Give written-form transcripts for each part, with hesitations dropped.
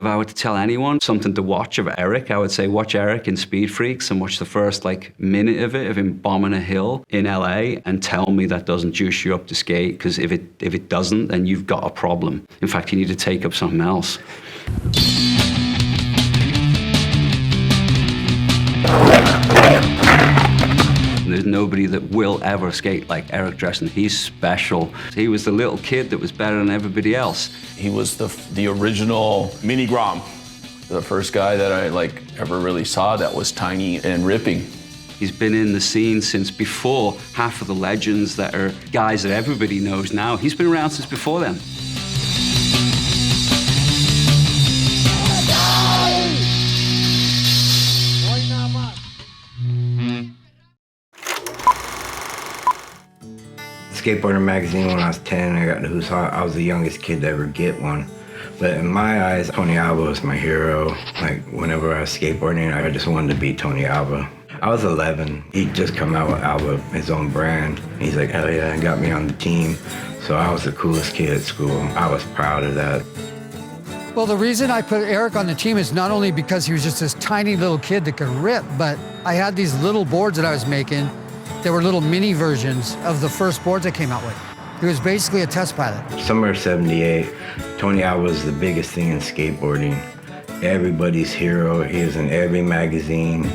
I were to tell anyone something to watch of Eric, I would say watch Eric in Speed Freaks and watch the first minute of it, of him bombing a hill in LA, and tell me that doesn't juice you up to skate, because if it doesn't, then you've got a problem. In fact, you need to take up something else. There's nobody that will ever skate like Eric Dressen. He's special. He was the little kid that was better than everybody else. He was the original Mini Grom, the first guy that I ever really saw that was tiny and ripping. He's been in the scene since before half of the legends that are guys that everybody knows now. He's been around since before them. Skateboarder magazine when I was 10, I got the Who's Hot. I was the youngest kid to ever get one. But in my eyes, Tony Alba was my hero. Whenever I was skateboarding, I just wanted to be Tony Alba. I was 11. He'd just come out with Alba, his own brand. He's like, hell yeah, and got me on the team. So I was the coolest kid at school. I was proud of that. Well, the reason I put Eric on the team is not only because he was just this tiny little kid that could rip, but I had these little boards that I was making. They were little mini versions of the first boards I came out with. He was basically a test pilot. Summer of '78, Tony Alba was the biggest thing in skateboarding. Everybody's hero. He was in every magazine,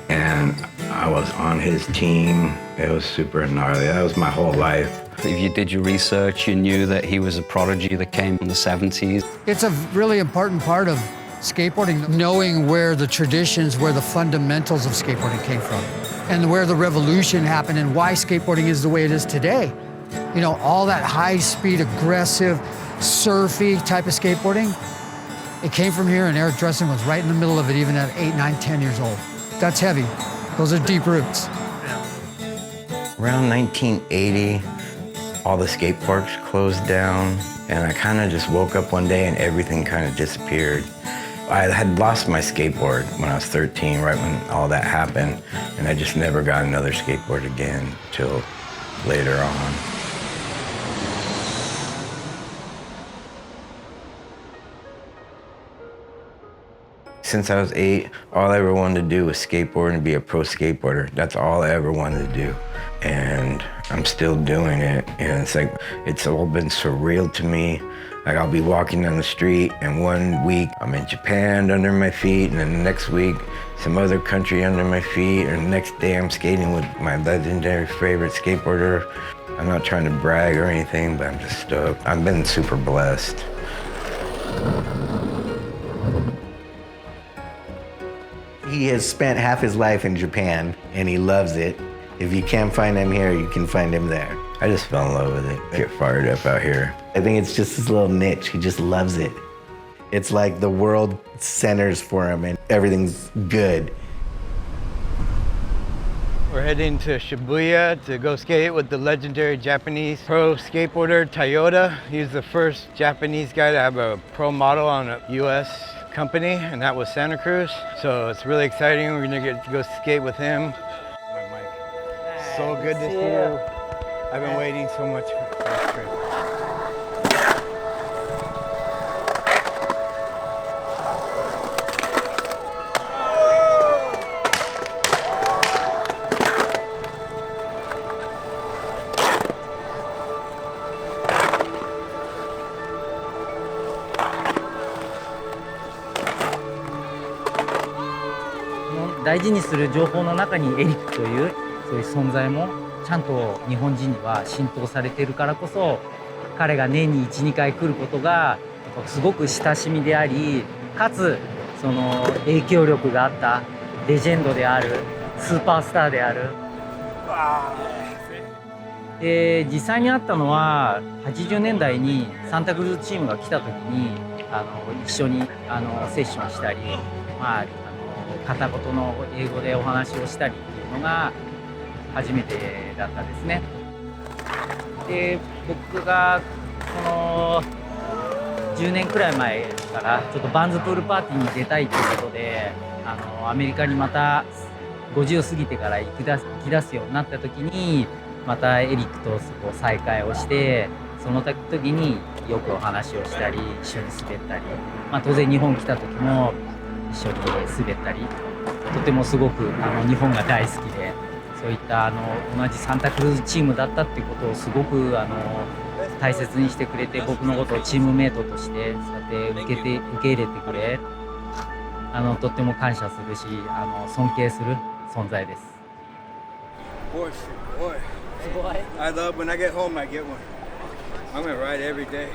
and I was on his team. It was super gnarly. That was my whole life. If you did your research, you knew that he was a prodigy that came from the 70s. It's a really important part of skateboarding, knowing where the traditions, where the fundamentals of skateboarding came from, and where the revolution happened and why skateboarding is the way it is today. You know, all that high-speed, aggressive, surfy type of skateboarding, it came from here, and Eric Dressen was right in the middle of it, even at 8, 9, 10 years old. That's heavy. Those are deep roots. Around 1980, all the skate parks closed down, and I kind of just woke up one day and everything kind of disappeared. I had lost my skateboard when I was 13, right when all that happened, and I just never got another skateboard again till later on. Since I was 8, all I ever wanted to do was skateboard and be a pro skateboarder. That's all I ever wanted to do. And I'm still doing it. And it's all been surreal to me. I'll be walking down the street, and one week I'm in Japan under my feet, and then the next week some other country under my feet, and the next day I'm skating with my legendary favorite skateboarder. I'm not trying to brag or anything, but I'm just stoked. I've been super blessed. He has spent half his life in Japan, and he loves it. If you can't find him here, you can find him there. I just fell in love with it. I get fired up out here. I think it's just his little niche. He just loves it. It's like the world centers for him, and everything's good. We're heading to Shibuya to go skate with the legendary Japanese pro skateboarder Toyota. He's the first Japanese guy to have a pro model on a US company, and that was Santa Cruz. So it's really exciting. We're gonna get to go skate with him. So good to see you. I've been waiting so much for this trip. 大事にする情報の中にエリックというそういう存在もちゃんと日本人には浸透されているからこそ、彼が年に 1、2回来ることがすごく親しみであり、かつその影響力があったレジェンドであるスーパースターである。で実際にあったのは80年代にサンタクルーズチームが来た時に一緒にセッションしたり、片言の英語でお話をしたりっていうのが初めてだったですね。で僕がこの10年くらい前からちょっとバンズプールパーティーに出たいということでアメリカにまた50を過ぎてから行き出すようになった時にまたエリックと再会をしてその時によくお話をしたり一緒に滑ったり、当然日本来た時も一緒に滑ったり、とてもすごく日本が大好きで、そういった同じサンタクルーズチームだったっていうことをすごく大切にしてくれて、僕のことをチームメイトとしてそうやって受け入れてくれ、とっても感謝するし尊敬する存在です。Boy, I love when I get home, I get one. I'm gonna ride every day.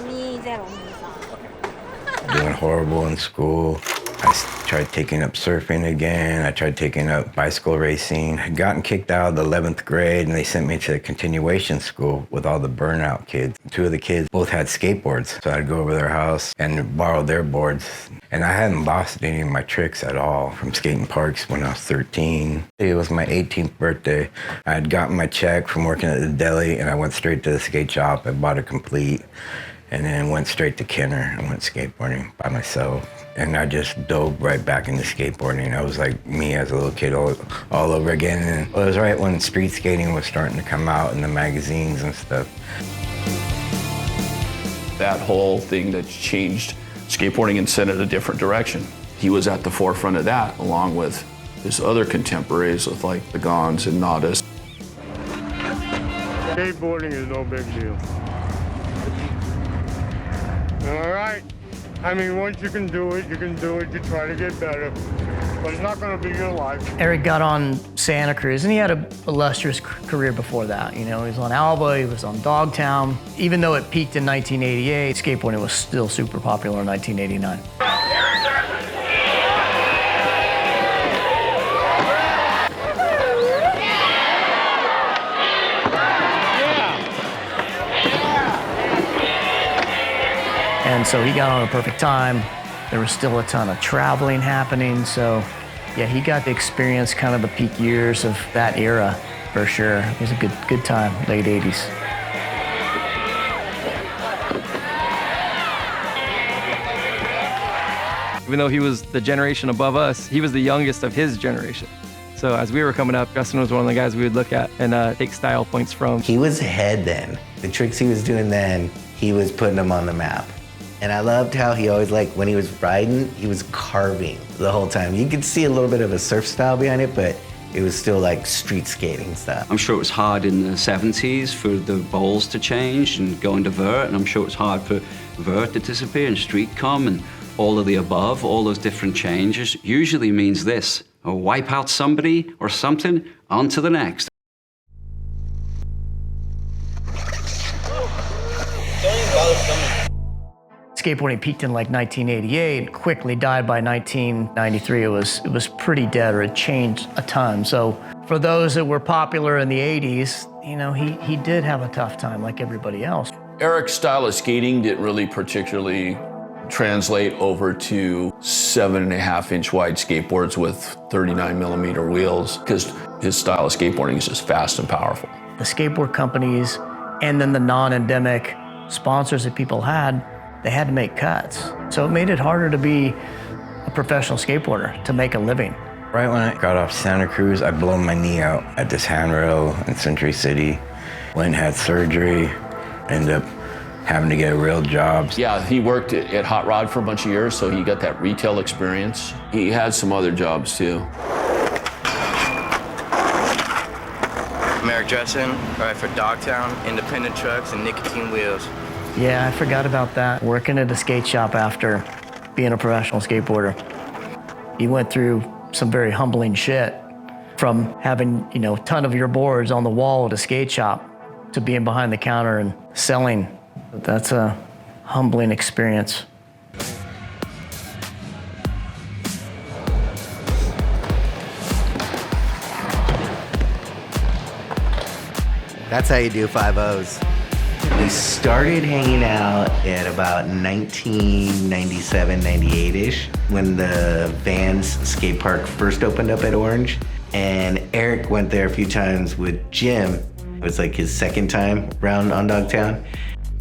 2023 Doing horrible in school. I tried taking up surfing again. I tried taking up bicycle racing. I'd gotten kicked out of the 11th grade and they sent me to a continuation school with all the burnout kids. Two of the kids both had skateboards, so I'd go over their house and borrow their boards. And I hadn't lost any of my tricks at all from skating parks when I was 13. It was my 18th birthday. I had gotten my check from working at the deli and I went straight to the skate shop. I bought a complete and then went straight to Kenner and went skateboarding by myself. And I just dove right back into skateboarding. I was like me as a little kid all over again. And it was right when street skating was starting to come out in the magazines and stuff. That whole thing that changed skateboarding and sent it a different direction. He was at the forefront of that, along with his other contemporaries with like the Gons and Nadas. Skateboarding is no big deal. All right. I mean, once you can do it, you can do it. You try to get better, but it's not going to be your life. Eric got on Santa Cruz, and he had an illustrious career before that. You know, he was on Alba, he was on Dogtown. Even though it peaked in 1988, skateboarding was still super popular in 1989. And so he got on a perfect time. There was still a ton of traveling happening. So yeah, he got to experience kind of the peak years of that era for sure. It was a good time, late 80s. Even though he was the generation above us, he was the youngest of his generation. So as we were coming up, Justin was one of the guys we would look at and take style points from. He was ahead then. The tricks he was doing then, he was putting them on the map. And I loved how he always, like, when he was riding, he was carving the whole time. You could see a little bit of a surf style behind it, but it was still like street skating stuff. I'm sure it was hard in the 70s for the bowls to change and go into vert, and I'm sure it's hard for vert to disappear and street come and all of the above. All those different changes usually means this: or wipe out somebody or something, on to the next. Skateboarding peaked in like 1988, quickly died by 1993. It was pretty dead, or it changed a ton. So for those that were popular in the 80s, you know, he did have a tough time like everybody else. Eric's style of skating didn't really particularly translate over to 7.5-inch wide skateboards with 39mm wheels, because his style of skateboarding is just fast and powerful. The skateboard companies and then the non-endemic sponsors that people had, they had to make cuts. So it made it harder to be a professional skateboarder, to make a living. Right when I got off Santa Cruz, I blew my knee out at this handrail in Century City. Went and had surgery, ended up having to get a real job. Yeah, he worked at Hot Rod for a bunch of years, so he got that retail experience. He had some other jobs too. I'm Eric Dressen, I ride for Dogtown, independent trucks, and nicotine wheels. Yeah, I forgot about that. Working at a skate shop after being a professional skateboarder. You went through some very humbling shit, from having, you know, a ton of your boards on the wall at a skate shop to being behind the counter and selling. That's a humbling experience. That's how you do 5-0s. We started hanging out at about 1997, 98-ish, when the Vans skate park first opened up at Orange. And Eric went there a few times with Jim. It was like his second time around on Dogtown.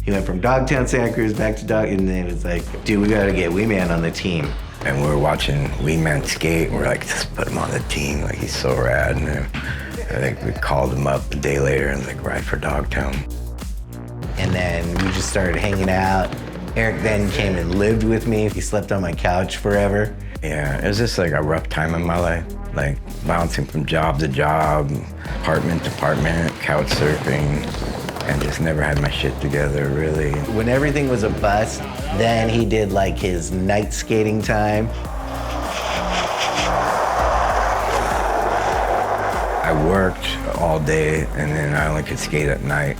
He went from Dogtown, Santa Cruz, back to Dog, and then it was like, dude, we gotta get Wee Man on the team. And we were watching Wee Man skate. We're like, just put him on the team. Like, he's so rad. And I think we called him up a day later and like, ride for Dogtown. then we just started hanging out. Eric then came and lived with me. He slept on my couch forever. Yeah, it was just like a rough time in my life, like bouncing from job to job, apartment to apartment, couch surfing, and just never had my shit together, really. When everything was a bust, then he did like his night skating time. I worked all day and then I only could skate at night.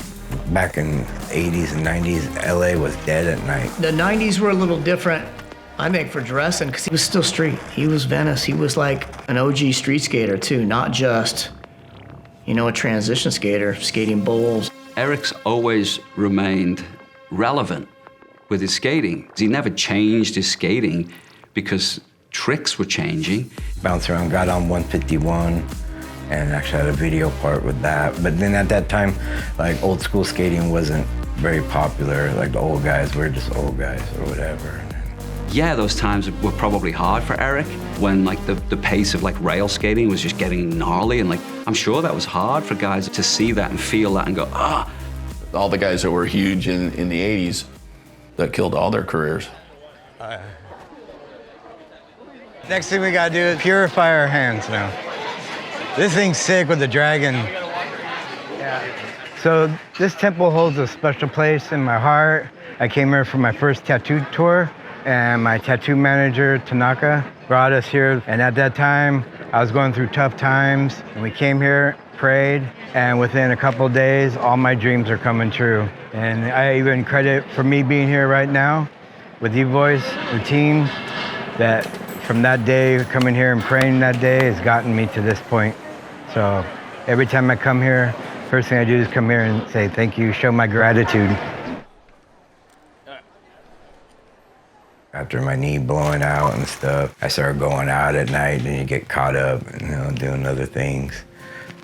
Back in the 80s and 90s, LA was dead at night. The 90s were a little different, I think, for Dressen, because he was still street. He was Venice. He was like an OG street skater, too, not just, a transition skater, skating bowls. Eric's always remained relevant with his skating. He never changed his skating because tricks were changing. Bounced around, got on 151, and actually had a video part with that. But then at that time, like old school skating wasn't very popular. Like the old guys were just old guys or whatever. Yeah, those times were probably hard for Eric when like the pace of like rail skating was just getting gnarly, and like I'm sure that was hard for guys to see that and feel that and go, ah. All the guys that were huge in the 80s, that killed all their careers. Next thing we gotta do is purify our hands now. This thing's sick with the dragon. So this temple holds a special place in my heart. I came here for my first tattoo tour, and my tattoo manager, Tanaka, brought us here. And at that time, I was going through tough times. And we came here, prayed, and within a couple of days, all my dreams are coming true. And I even credit for me being here right now with you boys, the team, that from that day, coming here and praying that day has gotten me to this point. So every time I come here, first thing I do is come here and say thank you, show my gratitude. After my knee blowing out and stuff, I started going out at night and you get caught up and doing other things.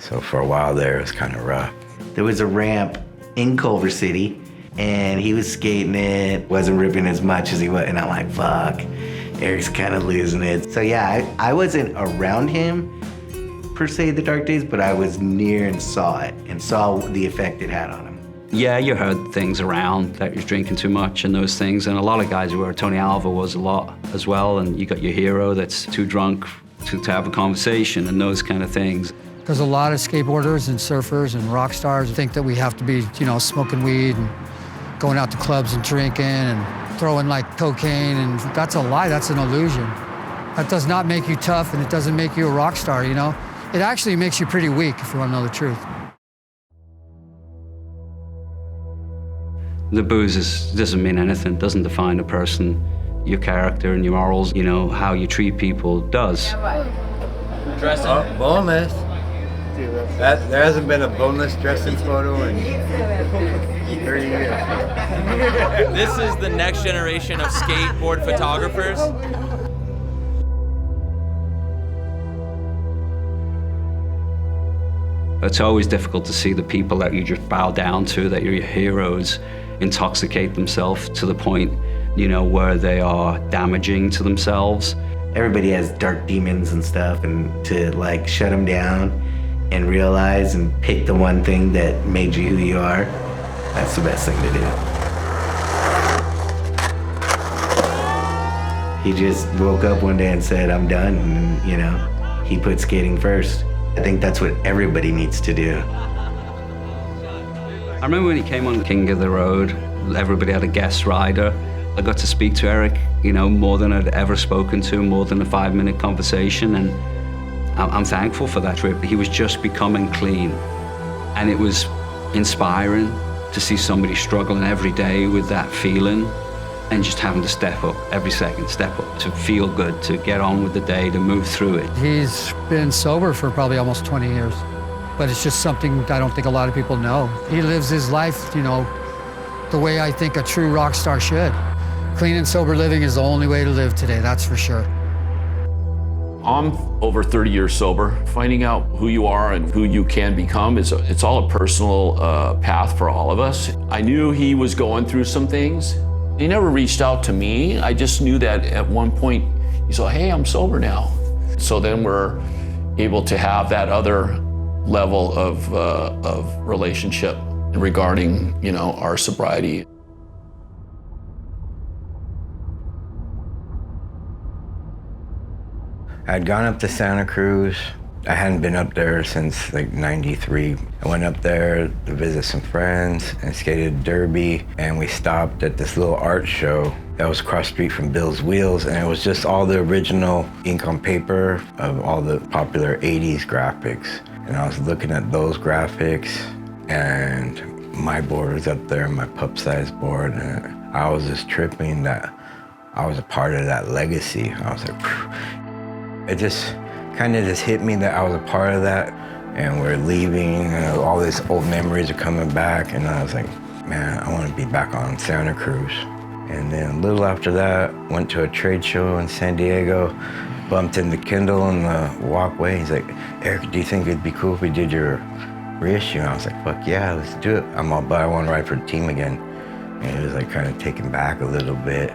So for a while there, it was kind of rough. There was a ramp in Culver City and he was skating it, wasn't ripping as much as he was, and I'm like, fuck, Eric's kind of losing it. So yeah, I wasn't around him per se the dark days, but I was near and saw it and saw the effect it had on him. Yeah, you heard things around that you're drinking too much and those things, and a lot of guys were. Tony Alva was a lot as well, and you got your hero that's too drunk to have a conversation and those kind of things. Because a lot of skateboarders and surfers and rock stars think that we have to be, smoking weed and going out to clubs and drinking and throwing like cocaine, and that's a lie, that's an illusion. That does not make you tough, and it doesn't make you a rock star, It actually makes you pretty weak, if you want to know the truth. The booze doesn't mean anything, doesn't define a person. Your character and your morals, how you treat people does. Dressen. Boneless. There hasn't been a boneless Dressen photo in 30 years. This is the next generation of skateboard photographers. It's always difficult to see the people that you just bow down to, that you're your heroes, intoxicate themselves to the point, where they are damaging to themselves. Everybody has dark demons and stuff, and to like shut them down and realize and pick the one thing that made you who you are, that's the best thing to do. He just woke up one day and said, I'm done, and he put skating first. I think that's what everybody needs to do. I remember when he came on King of the Road, everybody had a guest rider. I got to speak to Eric, more than I'd ever spoken to, more than a 5-minute conversation, and I'm thankful for that trip. He was just becoming clean, and it was inspiring to see somebody struggling every day with that feeling and just having to step up every second, step up to feel good, to get on with the day, to move through it. He's been sober for probably almost 20 years, but it's just something I don't think a lot of people know. He lives his life, the way I think a true rock star should. Clean and sober living is the only way to live today, that's for sure. I'm over 30 years sober. Finding out who you are and who you can become it's all a personal path for all of us. I knew he was going through some things. He never reached out to me. I just knew that at one point he said, hey, I'm sober now. So then we're able to have that other level of relationship regarding, our sobriety. I'd gone up to Santa Cruz. I hadn't been up there since like '93. I went up there to visit some friends and skated derby, and we stopped at this little art show that was across the street from Bill's Wheels, and it was just all the original ink on paper of all the popular '80s graphics. And I was looking at those graphics, and my board was up there, my pup-sized board, and I was just tripping that I was a part of that legacy. I was like, phew. It just kind of just hit me that I was a part of that, and we're leaving, and all these old memories are coming back, and I was like, man, I want to be back on Santa Cruz. And then a little after that, went to a trade show in San Diego, bumped into Kendall on the walkway. He's like, Eric, do you think it'd be cool if we did your reissue? And I was like, fuck yeah, let's do it. I'm all, but I want to ride for the team again. And he was like kind of taken back a little bit.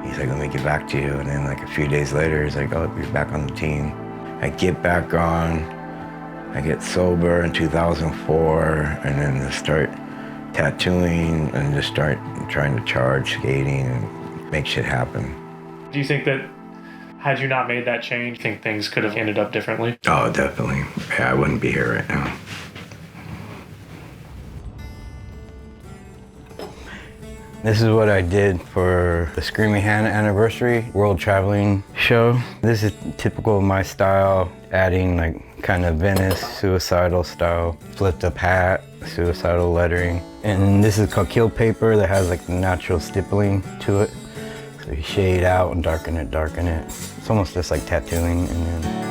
He's like, let me get back to you. And then like a few days later, he's like, oh, you're back on the team. I get back on, I get sober in 2004, and then just start tattooing and just start trying to charge skating and make shit happen. Do you think that had you not made that change, you think things could have ended up differently? Oh, definitely. Yeah, I wouldn't be here right now. This is what I did for the Screaming Hannah anniversary world traveling show. This is typical of my style, adding like kind of Venice suicidal style, flipped up hat, suicidal lettering. And this is called kill paper that has like natural stippling to it. So you shade out and darken it, darken it. It's almost just like tattooing. And then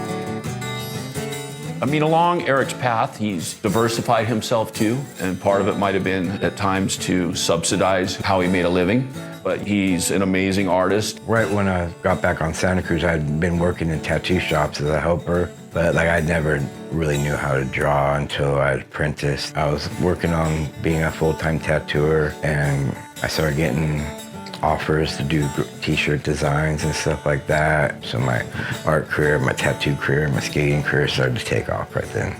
along Eric's path, he's diversified himself too, and part of it might have been at times to subsidize how he made a living, but he's an amazing artist. Right when I got back on Santa Cruz, I'd been working in tattoo shops as a helper, but like I never really knew how to draw until I apprenticed. I was working on being a full-time tattooer, and I started getting offers to do t-shirt designs and stuff like that. So my art career, my tattoo career, my skating career started to take off right then.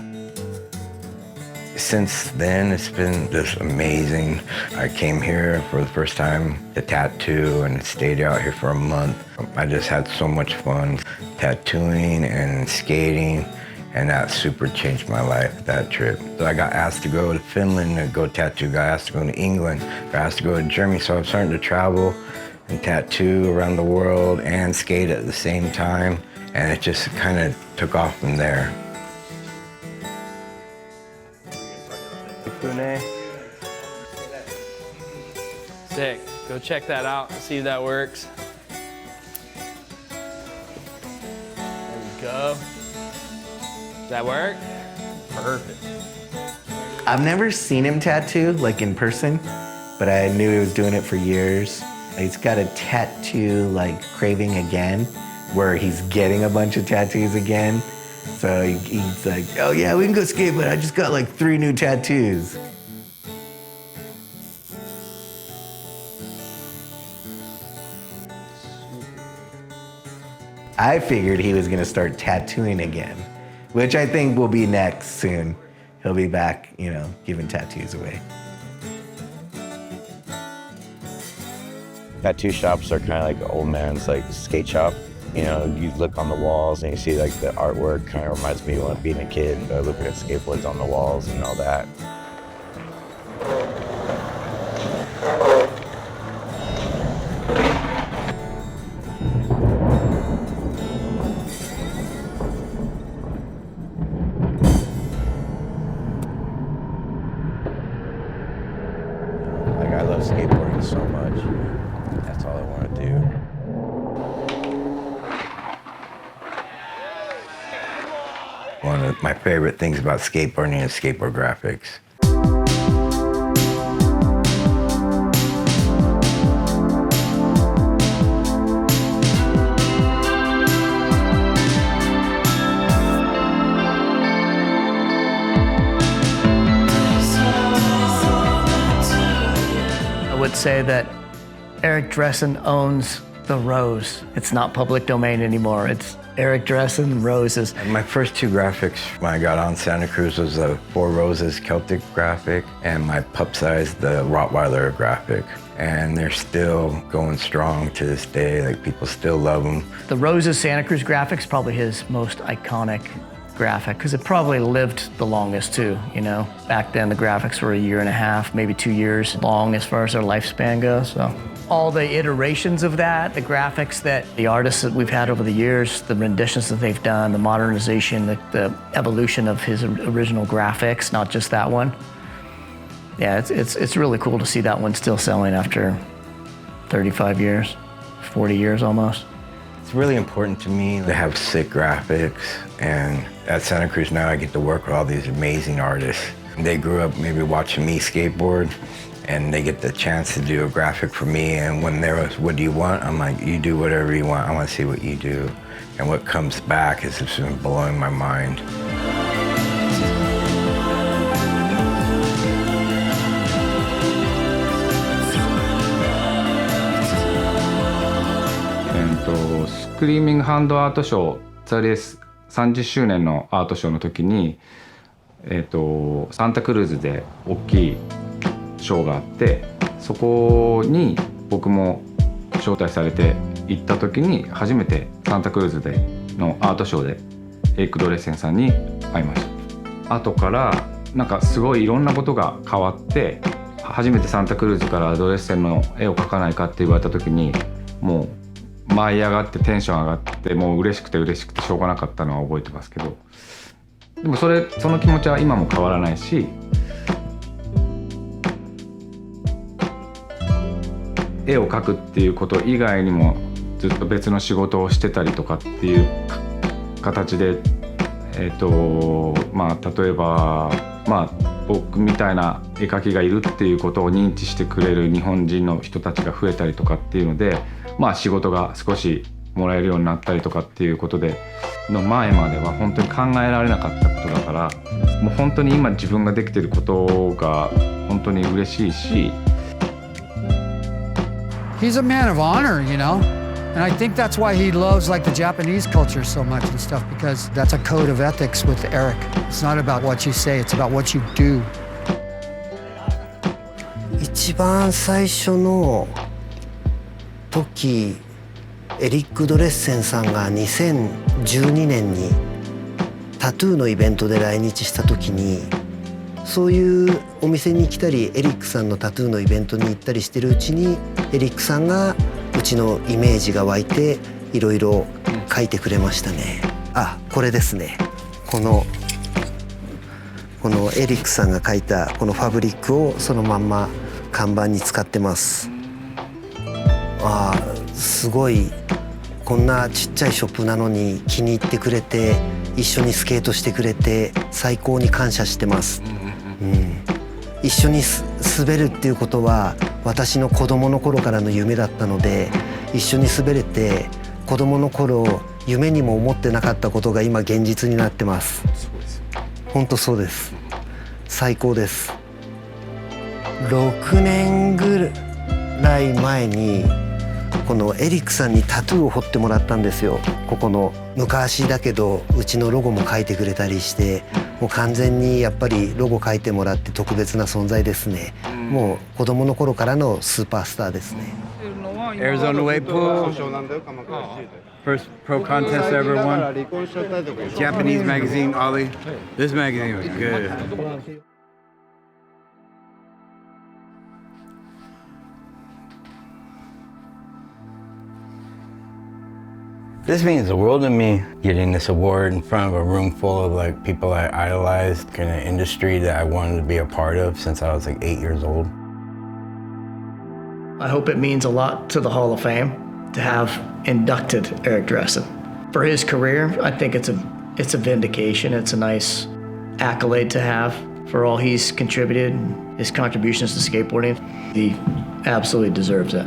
Since then, it's been just amazing. I came here for the first time to tattoo and stayed out here for a month. I just had so much fun tattooing and skating, and that super changed my life, that trip. So I got asked to go to Finland to go tattoo, got asked to go to England, got asked to go to Germany. So I'm starting to travel and tattoo around the world and skate at the same time. And it just kind of took off from there. Sick. Go check that out and see if that works. There we go. Does that work? Perfect. I've never seen him tattoo, like in person, but I knew he was doing it for years. He's got a tattoo like Craving Again, where he's getting a bunch of tattoos again. So he's like, oh yeah, we can go skate, but I just got like 3 new tattoos. I figured he was gonna start tattooing again, which I think will be next soon. He'll be back, giving tattoos away. Tattoo shops are kind of like an old man's like skate shop. You look on the walls and you see like the artwork. Kind of reminds me of being a kid, looking at skateboards on the walls and all that. Like I love skateboarding so much. That's all I want to do. One of my favorite things about skateboarding is skateboard graphics. I would say that Eric Dressen owns the Rose. It's not public domain anymore. It's Eric Dressen Roses. My first two graphics when I got on Santa Cruz was the Four Roses Celtic graphic and my pup size, the Rottweiler graphic. And they're still going strong to this day. Like, people still love them. The Roses Santa Cruz graphics probably his most iconic graphic because it probably lived the longest too, you know. Back then the graphics were 1.5 years, maybe 2 years long as far as their lifespan goes. So all the iterations of that, the graphics that the artists that we've had over the years, the renditions that they've done, the modernization, the evolution of his original graphics, not just that one. Yeah, it's really cool to see that one still selling after 35 years, 40 years almost. It's really important to me to have sick graphics, and at Santa Cruz now I get to work with all these amazing artists. They grew up maybe watching me skateboard, and they get the chance to do a graphic for me, and when there was, what do you want? I'm like, you do whatever you want, I want to see what you do. And what comes back is just been blowing my mind.スクリーミングハンドアートショー、ザレス30周年のアートショーの時に、サンタクルーズで大きいショーがあって、そこに僕も招待されて行った時に初めてサンタクルーズでのアートショーでエリック・ドレッセンさんに会いました。後からなんかすごいいろんなことが変わって、初めてサンタクルーズからドレッセンの絵を描かないかって言われた時にもう舞い上がってテンション上がってもう嬉しくてしょうがなかったのは覚えてますけど、でもその気持ちは今も変わらないし、絵を描くっていうこと以外にもずっと別の仕事をしてたりとかっていう形で、まあ例えばまあ僕みたいな絵描きがいるっていうことを認知してくれる日本人の人たちが増えたりとかっていうので、まあ仕事が少しもらえるようになったりとかっていうことでの前までは本当に考えられなかったことだから、もう本当に今自分ができてることが本当に嬉しいし。He's a man of honor, you know? And I think that's why he loves like the Japanese culture so much and stuff, because that's a code of ethics with Eric. It's not about what you say, it's about what you do. 一番最初の時、エリック・ドレッセンさんが2012年にタトゥーのイベントで来日した時に、そういうお店に来たりエリックさんのタトゥーのイベントに行ったりしてるうちに、エリックさんがうちのイメージが湧いていろいろ描いてくれましたね。あ、これですね。このエリックさんが描いたこのファブリックをそのまんま看板に使ってます。あー、すごいこんなちっちゃいショップなのに気に入ってくれて一緒にスケートしてくれて最高に感謝してます。一緒に滑るっていうことは私の子供の頃からの夢だったので、一緒に滑れて子供の頃夢にも思ってなかったことが今現実になってます。本当そうです。最高です。6年ぐらい前にこのエリックさんにタトゥーを彫ってもらったんですよ。ここの昔だけどうちのロゴも描いてくれたりして、もう完全にやっぱりロゴ描いてもらって特別な存在ですね。もう子供の頃からのスーパースターですね。 Arizona Wave Pool, first pro contest I ever won. Japanese magazine, Ollie. This magazine was good. This means the world to me, getting this award in front of a room full of like people I idolized in an industry that I wanted to be a part of since I was like 8 years old. I hope it means a lot to the Hall of Fame to have inducted Eric Dressen. For his career, I think it's a vindication. It's a nice accolade to have for all he's contributed, his contributions to skateboarding. He absolutely deserves it.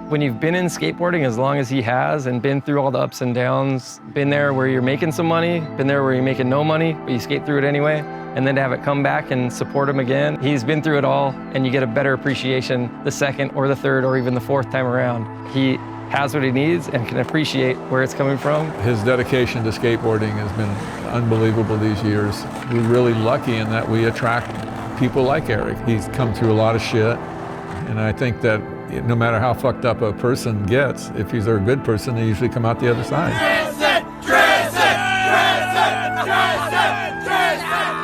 When you've been in skateboarding as long as he has and been through all the ups and downs, been there where you're making some money, been there where you're making no money, but you skate through it anyway, and then to have it come back and support him again. He's been through it all, and you get a better appreciation the second or the third or even the fourth time around. He has what he needs and can appreciate where it's coming from. His dedication to skateboarding has been unbelievable these years. We're really lucky in that we attract people like Eric. He's come through a lot of shit, and I think that no matter how fucked up a person gets, if he's a good person, they usually come out the other side.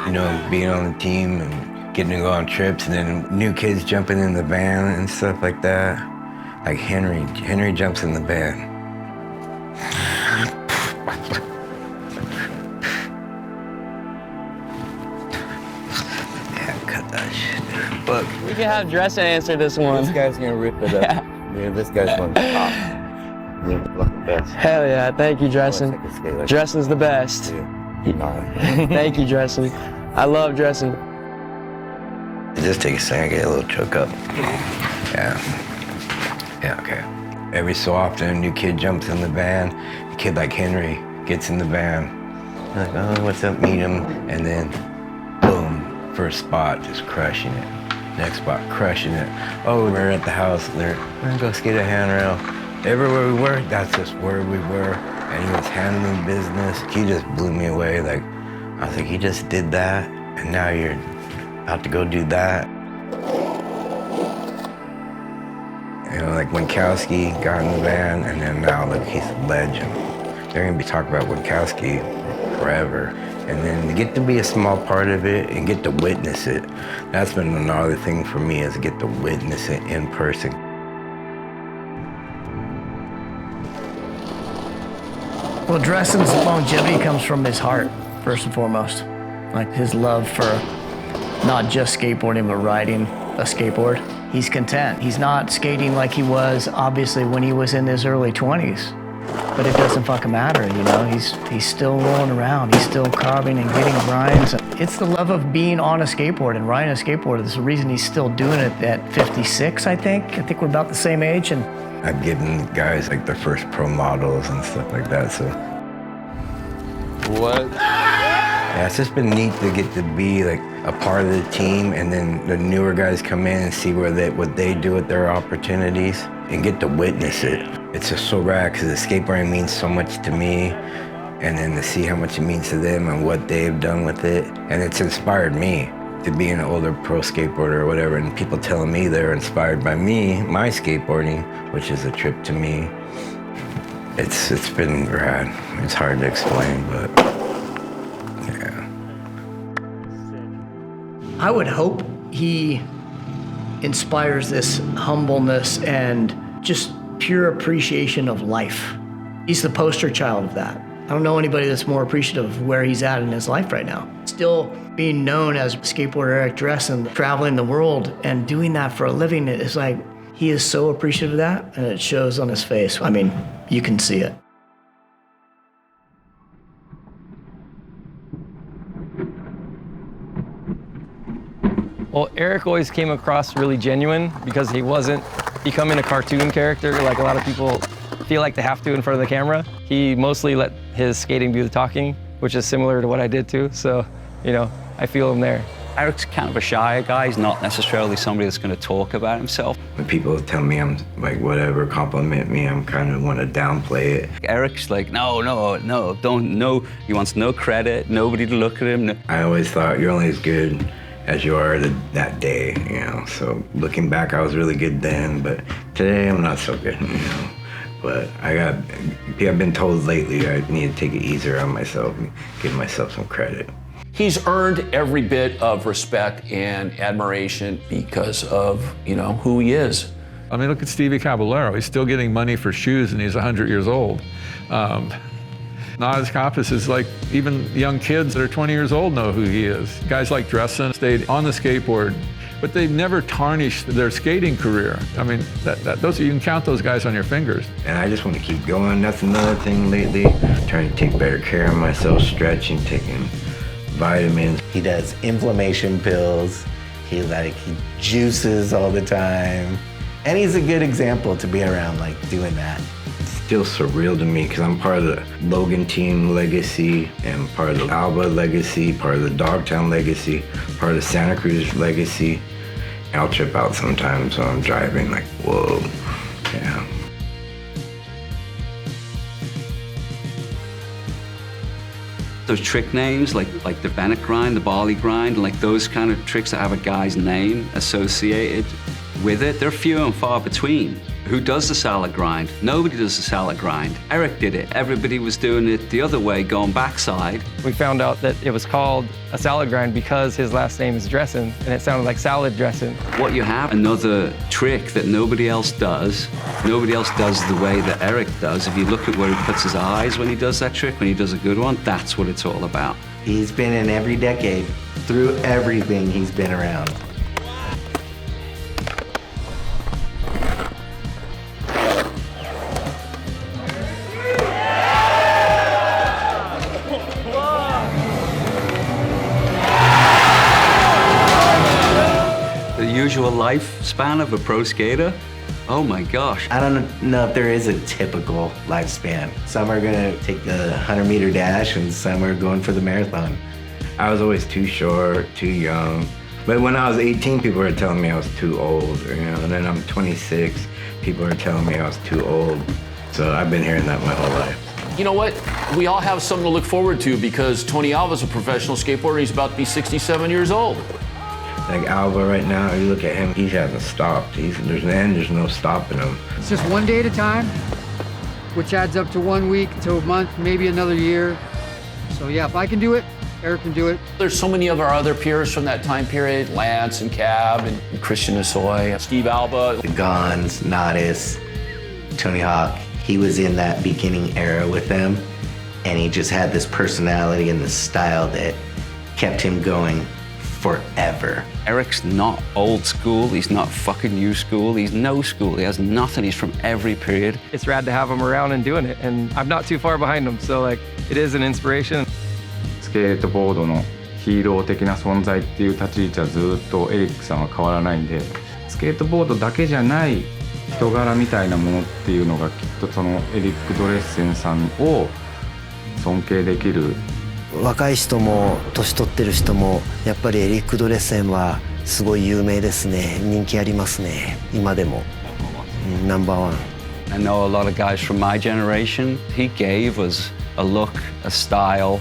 You know, being on the team and getting to go on trips, and then new kids jumping in the van and stuff like that. Like Henry jumps in the van. Yeah, cut that shit. But We can have Dresden answer this one. this guy's gonna rip it up. Yeah, this guy's going to Hell yeah, thank you, Dresden. Dresden's the best. Thank you, Dresden. I love Dresden. Just take a second, get a little choke up. Yeah. Yeah, okay. Every so often, a new kid jumps in the van. A kid like Henry gets in the van. You're like, oh, what's up, meet him. And then, boom, first spot, just crushing it. Next spot, crushing it. Oh, we're at the house. We're gonna go skate a handrail. Everywhere we were, that's just where we were. And he was handling business. He just blew me away. Like, I was like, he just did that, and now you're about to go do that. You know, like Winkowski got in the van, and then now, look, he's a legend. They're gonna be talking about Winkowski forever. And then to get to be a small part of it and get to witness it, that's been another thing for me, is get to witness it in person. Well, Dresden's longevity comes from his heart, first and foremost. Like his love for not just skateboarding, but riding a skateboard. He's content. He's not skating like he was, obviously, when he was in his early 20s. But it doesn't fucking matter, you know? He's still rolling around. He's still carving and getting grinds. It's the love of being on a skateboard and riding a skateboard. There's a reason he's still doing it at 56, I think. I think we're about the same age. And I've given guys like their first pro models and stuff like that, so. What? Yeah, it's just been neat to get to be like a part of the team, and then the newer guys come in and see what they do with their opportunities and get to witness it. It's just so rad because the skateboarding means so much to me, and then to see how much it means to them and what they've done with it. And it's inspired me to be an older pro skateboarder or whatever, and people telling me they're inspired by me, my skateboarding, which is a trip to me. It's been rad. It's hard to explain, but yeah. I would hope he inspires this humbleness and just pure appreciation of life. He's the poster child of that. I don't know anybody that's more appreciative of where he's at in his life right now. Still being known as skateboarder Eric Dresden, traveling the world and doing that for a living, it's like, he is so appreciative of that, and it shows on his face. I mean, you can see it. Well, Eric always came across really genuine because he wasn't becoming a cartoon character like a lot of people feel like they have to in front of the camera. He mostly let his skating do the talking, which is similar to what I did too. So, you know, I feel him there. Eric's kind of a shy guy. He's not necessarily somebody that's going to talk about himself. When people tell me I'm like whatever, compliment me, I'm kind of want to downplay it. Eric's like, no, don't, no. He wants no credit, nobody to look at him. No. I always thought you're only as good as you are that day, you know. So looking back, I was really good then, but today I'm not so good, you know. But I've been told lately I need to take it easier on myself and give myself some credit. He's earned every bit of respect and admiration because of, you know, who he is. I mean, look at Stevie Caballero. He's still getting money for shoes and he's 100 years old. Naz Kappas is like, even young kids that are 20 years old know who he is. Guys like Dresden stayed on the skateboard, but they've never tarnished their skating career. I mean, those you can count those guys on your fingers. And I just want to keep going. That's another thing lately. Trying to take better care of myself, stretching, taking vitamins. He does inflammation pills. He juices all the time. And he's a good example to be around, like doing that. still surreal to me because I'm part of the Logan team legacy and part of the Alba legacy, part of the Dogtown legacy, part of the Santa Cruz legacy. I'll trip out sometimes when I'm driving, like, whoa, yeah. Those trick names like the Bennett grind, the barley grind, like those kind of tricks that have a guy's name associated with it, they're few and far between. Who does the salad grind? Nobody does the salad grind. Eric did it. Everybody was doing it the other way, going backside. We found out that it was called a salad grind because his last name is Dressen, and it sounded like salad dressing. What you have, another trick that nobody else does the way that Eric does. If you look at where he puts his eyes when he does that trick, when he does a good one, that's what it's all about. He's been in every decade, through everything he's been around. The usual lifespan of a pro skater? Oh my gosh. I don't know if there is a typical lifespan. Some are gonna take the 100-meter dash and some are going for the marathon. I was always too short, too young. But when I was 18, people were telling me I was too old, you know, and then I'm 26, people are telling me I was too old. So I've been hearing that my whole life. You know what? We all have something to look forward to because Tony Alva's a professional skateboarder. He's about to be 67 years old. Like Alva right now, you look at him, he hasn't stopped. There's no stopping him. It's just one day at a time, which adds up to 1 week, to a month, maybe another year. So yeah, if I can do it, Eric can do it. There's so many of our other peers from that time period, Lance and Cab and Christian Asoy, Steve Alba. The Gons, Nadas, Tony Hawk, he was in that beginning era with them, and he just had this personality and this style that kept him going forever. Eric's not old school, he's not fucking new school, he's no school, he has nothing, he's from every period. It's rad to have him around and doing it, and I'm not too far behind him, so like, it is an inspiration. スケートボードのヒーロー的な存在っていう立ち位置はずっとエリックさんは変わらないんで、スケートボードだけじゃない人柄みたいなものっていうのがきっとそのエリック・ドレッセンさんを尊敬できる。若い人も年取ってる人もやっぱりエリック・ドレッセンはすごい有名ですね。人気ありますね。今でも。ナンバーワン。I know a lot of guys from my generation. He gave us a look, a style,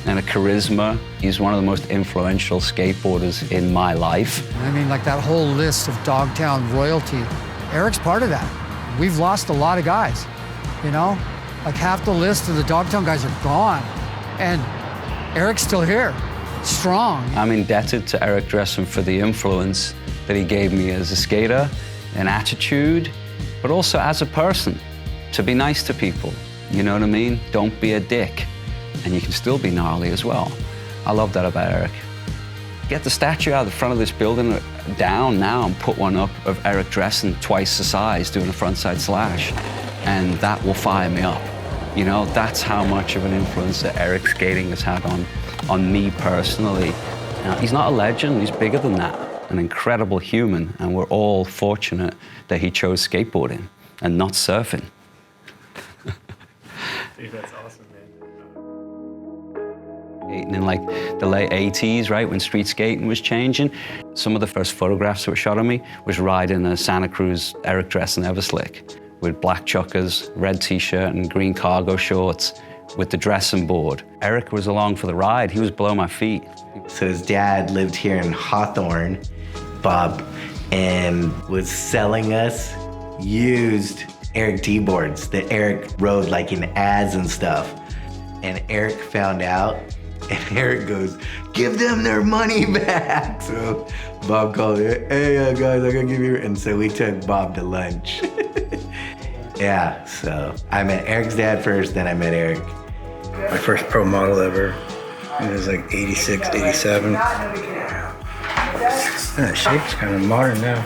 and a charisma. He's one of the most influential skateboarders in my life. I mean, like that whole list of Dogtown royalty, Eric's part of that. We've lost a lot of guys, you know? Like half the list of the Dogtown guys are gone. And Eric's still here, strong. I'm indebted to Eric Dressen for the influence that he gave me as a skater, an attitude, but also as a person, to be nice to people. You know what I mean? Don't be a dick. And you can still be gnarly as well. I love that about Eric. Get the statue out of the front of this building down now and put one up of Eric Dressen twice the size doing a frontside slash, and that will fire me up. You know, that's how much of an influence that Eric skating has had on me personally. He's not a legend, he's bigger than that. An incredible human, and we're all fortunate that he chose skateboarding and not surfing. Dude, that's awesome, man. In like the late 80s, right, when street skating was changing, some of the first photographs that were shot of me was riding a Santa Cruz Eric Dressen Everslick with black chuckers, red t-shirt and green cargo shorts with the Dressen board. Eric was along for the ride. He was below my feet. So his dad lived here in Hawthorne, Bob, and was selling us used Eric D-boards that Eric rode like in ads and stuff. And Eric found out, and Eric goes, "Give them their money back." So Bob called it, "Hey guys, I gotta give you," and so we took Bob to lunch. Yeah, so I met Eric's dad first, then I met Eric. My first pro model ever, it was like 86, 87. That shape's kind of modern now.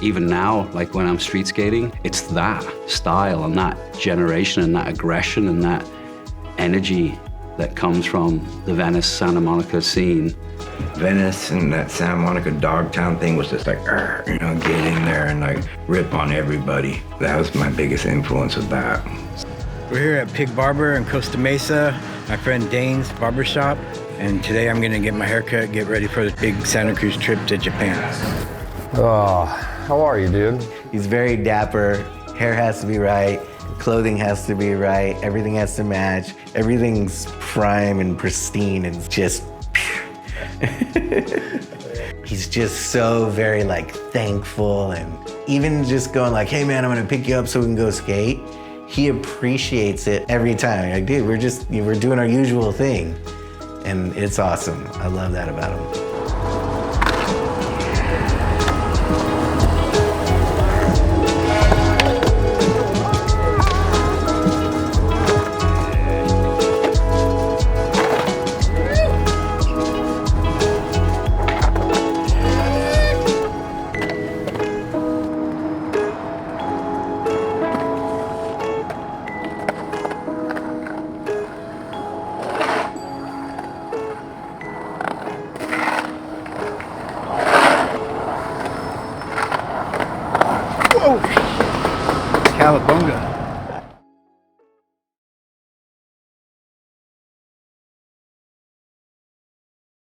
Even now, like when I'm street skating, it's that style and that generation and that aggression and that energy that comes from the Venice, Santa Monica scene Venice and that Santa Monica Dogtown thing was just like, you know, get in there and like rip on everybody. That was my biggest influence with that. We're here at Pig Barber in Costa Mesa, my friend Dane's barbershop, and today I'm gonna get my haircut, get ready for the big Santa Cruz trip to Japan. Oh, how are you, dude? He's very dapper. Hair has to be right, clothing has to be right, everything has to match, everything's prime and pristine and just he's just so very like thankful, and even just going like, hey man, I'm gonna pick you up so we can go skate. He appreciates it every time. Like, dude, we're doing our usual thing. And it's awesome. I love that about him. Cowabunga.